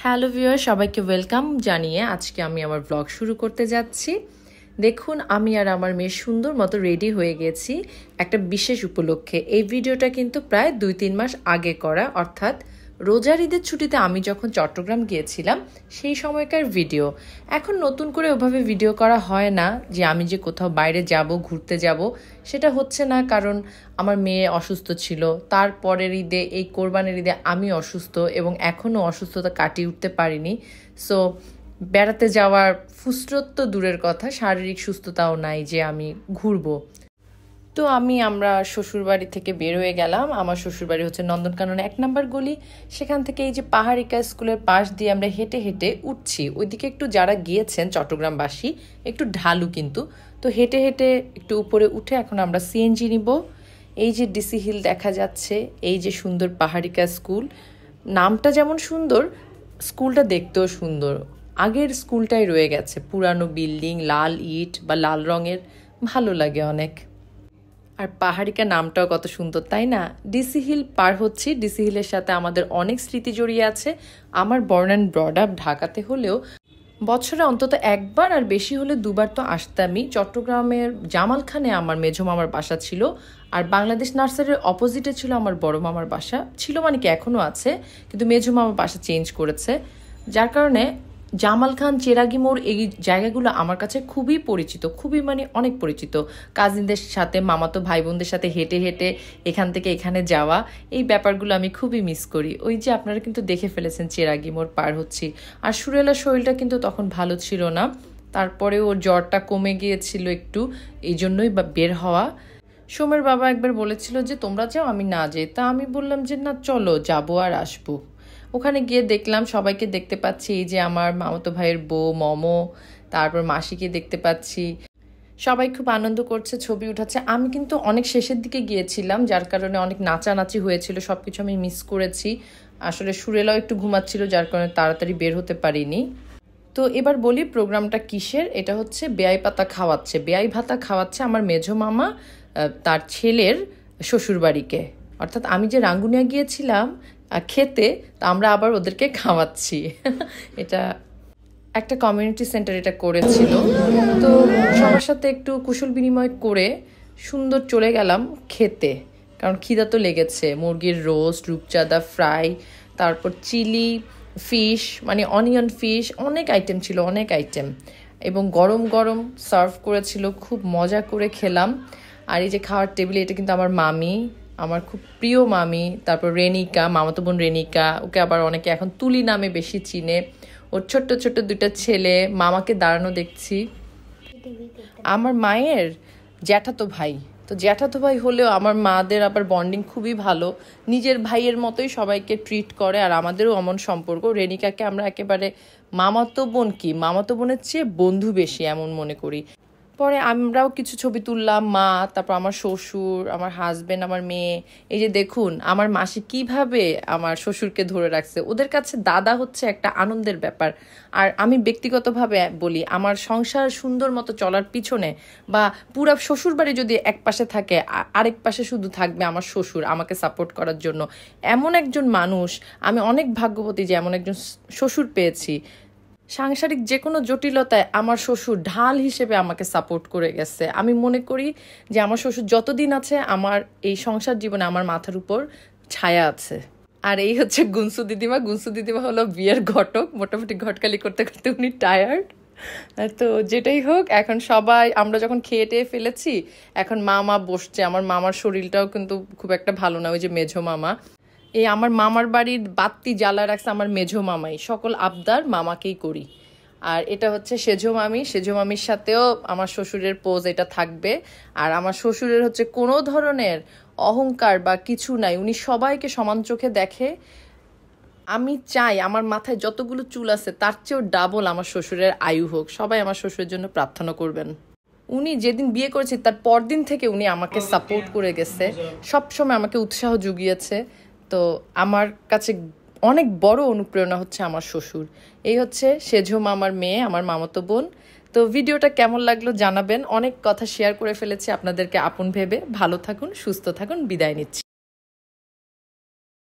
Hello viewer, সবাইকে welcome জানিয়ে আজকে আমি আমার ব্লগ শুরু করতে যাচ্ছি। দেখুন, আমি আর আমার মেয়ে সুন্দর মতো রেডি হয়ে গেছি একটা বিশেষ উপলক্ষে। এই ভিডিওটা কিন্তু প্রায় 2-3 মাস আগে করা, অর্থাৎ রোজার ঈদের ছুটিতে আমি যখন চট্টগ্রাম গিয়েছিলাম সেই সময়কার ভিডিও। এখন নতুন করে ওভাবে ভিডিও করা হয় না, যে আমি যে কোথাও বাইরে যাব, ঘুরতে যাব, সেটা হচ্ছে না, কারণ আমার মেয়ে অসুস্থ ছিল। তারপরের ঈদে, এই কোরবানির ঈদে আমি অসুস্থ এবং এখনও অসুস্থতা কাটিয়ে উঠতে পারিনি। সো বেড়াতে যাওয়ার ফুসরত তো দূরের কথা, শারীরিক সুস্থতাও নাই যে আমি ঘুরবো। তো আমরা শ্বশুরবাড়ি থেকে বের হয়ে গেলাম। আমার শ্বশুরবাড়ি হচ্ছে নন্দনকানন 1 নম্বর গলি। সেখান থেকে এই যে পাহাড়িকা স্কুলের পাশ দিয়ে আমরা হেঁটে হেঁটে উঠছি। ওইদিকে একটু যারা গিয়েছেন চট্টগ্রামবাসী, একটু ঢালু কিন্তু। তো হেঁটে হেঁটে একটু উপরে উঠে এখন আমরা সিএনজি নিব। এই যে ডিসি হিল দেখা যাচ্ছে, এই যে সুন্দর পাহাড়িকা স্কুল। নামটা যেমন সুন্দর, স্কুলটা দেখতেও সুন্দর। আগের স্কুলটাই রয়ে গেছে, পুরানো বিল্ডিং, লাল ইট বা লাল রঙের, ভালো লাগে অনেক। আর পাহাড়িকা নামটাও কত সুন্দর, তাই না? ডিসি হিল পার হচ্ছি। ডিসি হিলের সাথে আমাদের অনেক স্মৃতি জড়িয়ে আছে। আমার বর্ন অ্যান্ড ব্রড আপ ঢাকাতে হলেও বছরে অন্তত একবার আর বেশি হলে 2বার তো আসতামই। চট্টগ্রামের জামালখানে আমার মেঝো মামার বাসা ছিল, আর বাংলাদেশ নার্সারির অপোজিটে ছিল আমার বড় মামার বাসা। ছিল মানে কি, এখনও আছে, কিন্তু মেঝো মামার বাসা চেঞ্জ করেছে, যার কারণে জামাল খান, চেরাগি মোড়, এই জায়গাগুলো আমার কাছে খুবই পরিচিত, খুবই মানে অনেক পরিচিত। কাজিনদের সাথে, মামাতো ভাই বোনদের সাথে হেঁটে হেঁটে এখান থেকে এখানে যাওয়া, এই ব্যাপারগুলো আমি খুবই মিস করি। ওই যে আপনারা কিন্তু দেখে ফেলেছেন চেরাগি মোড় পার হচ্ছি। আর সুরেলার শরীরটা কিন্তু তখন ভালো ছিল না, তারপরে ওর জ্বরটা কমে গিয়েছিল একটু, এই জন্যই বের হওয়া। সোমের বাবা একবার বলেছিল যে তোমরা যাও, আমি না যাই। তা আমি বললাম যে না, চলো, যাবো আর আসবো। ওখানে গিয়ে দেখলাম সবাইকে দেখতে পাচ্ছি। এই যে আমার মামাতো ভাইয়ের বউ মমো, তারপর মাসিকে দেখতে পাচ্ছি। সবাই খুব আনন্দ করছে, ছবি উঠাচ্ছে। আমি কিন্তু অনেক শেষের দিকে গিয়েছিলাম, যার কারণে অনেক নাচানাচি হয়েছিল, সবকিছু আমি মিস করেছি। আসলে সুরেলাও একটু ঘুমাচ্ছিল, যার কারণে তাড়াতাড়ি বের হতে পারিনি। তো এবার বলি প্রোগ্রামটা কিসের। এটা হচ্ছে বেয়াই পাতা খাওয়াচ্ছে, বেয়াই ভাতা খাওয়াচ্ছে আমার মেঝো মামা তার ছেলের শ্বশুরবাড়িকে। অর্থাৎ আমি যে রাঙ্গুনিয়া গিয়েছিলাম খেতে, তা আমরা আবার ওদেরকে খাওয়াচ্ছি। এটা একটা কমিউনিটি সেন্টার এটা করেছিল। তো সবার সাথে একটু কুশল বিনিময় করে সুন্দর চলে গেলাম খেতে, কারণ খিদা তো লেগেছে। মুরগির রোস্ট, রূপচাঁদা ফ্রাই, তারপর চিলি ফিশ, মানে অনিয়ন ফিশ, অনেক আইটেম ছিল, অনেক আইটেম, এবং গরম গরম সার্ভ করেছিল, খুব মজা করে খেলাম। আর এই যে খাওয়ার টেবিলে, এটা কিন্তু আমার মামি, আমার খুব প্রিয় মামি। তারপর রেনিকা, মামাতো বোন রেনিকা, ওকে আবার অনেকে এখন তুলি নামে বেশি চিনে। ওর ছোট্ট ছোট্ট 2টা ছেলে, মামাকে দাঁড়ানো দেখছি। আমার মায়ের জ্যাঠাতো ভাই, তো জ্যাঠাতো ভাই হলেও আমার মাদের আবার বন্ডিং খুবই ভালো, নিজের ভাইয়ের মতোই সবাইকে ট্রিট করে। আর আমাদেরও এমন সম্পর্ক। রেনিকাকে আমরা একেবারে মামাতো বোন, কি মামাতো বোনের চেয়ে বন্ধু বেশি, এমন মনে করি। পরে আমরাও কিছু ছবি তুললাম, মা, তারপর আমার শ্বশুর, আমার হাজবেন্ড, আমার মেয়ে। এই যে দেখুন আমার মাসি কিভাবে আমার শ্বশুরকে ধরে রাখছে। ওদের কাছে দাদা হচ্ছে একটা আনন্দের ব্যাপার। আর আমি ব্যক্তিগতভাবে বলি, আমার সংসার সুন্দর মতো চলার পিছনে, বা পুরা শ্বশুর বাড়ি যদি এক পাশে থাকে, আরেক পাশে শুধু থাকবে আমার শ্বশুর আমাকে সাপোর্ট করার জন্য, এমন একজন মানুষ, আমি অনেক ভাগ্যবতী যে এমন একজন শ্বশুর পেয়েছি। সাংসারিক যে কোনো জটিলতায় আমার শ্বশুর ঢাল হিসেবে আমাকে সাপোর্ট করে গেছে। আমি মনে করি যে আমার শ্বশুর যতদিন আছে, আমার এই সংসার জীবনে আমার মাথার উপর ছায়া আছে। আর এই হচ্ছে গুনসু দিদিমা। গুনসু দিদিমা হলো বিয়ের ঘটক, মোটামুটি ঘটকালি করতে করতে উনি টায়ার্ড। তো যেটাই হোক, এখন সবাই আমরা যখন খেয়ে টেয়ে ফেলেছি, এখন মামা বসছে। আমার মামার শরীরটাও কিন্তু খুব একটা ভালো না, ওই যে মেঝো মামা। এই আমার মামার বাড়ির বাতি জ্বালা রাখছে আমার মেঝো মামাই, সকল আবদার মামাকেই করি। আর এটা হচ্ছে সেজো মামি। সেজো মামির সাথেও আমার শ্বশুরের পোজ এটা থাকবে। আর আমার শ্বশুরের হচ্ছে কোনো ধরনের অহংকার বা কিছু নাই, উনি সবাইকে সমান চোখে দেখে। আমি চাই আমার মাথায় যতগুলো চুল আছে তার চেয়েও ডাবল আমার শ্বশুরের আয়ু হোক। সবাই আমার শ্বশুরের জন্য প্রার্থনা করবেন। উনি যেদিন বিয়ে করেছে তার পরদিন থেকে উনি আমাকে সাপোর্ট করে গেছে, সবসময় আমাকে উৎসাহ জুগিয়েছে। তো আমার কাছে অনেক বড় অনুপ্রেরণা হচ্ছে আমার শ্বশুর। এই হচ্ছে সেজো মামার মেয়ে, আমার মামাতো বোন। তো ভিডিওটা কেমন লাগলো জানাবেন। অনেক কথা শেয়ার করে ফেলেছি আপনাদেরকে আপন ভেবে। ভালো থাকুন, সুস্থ থাকুন, বিদায় নিচ্ছি।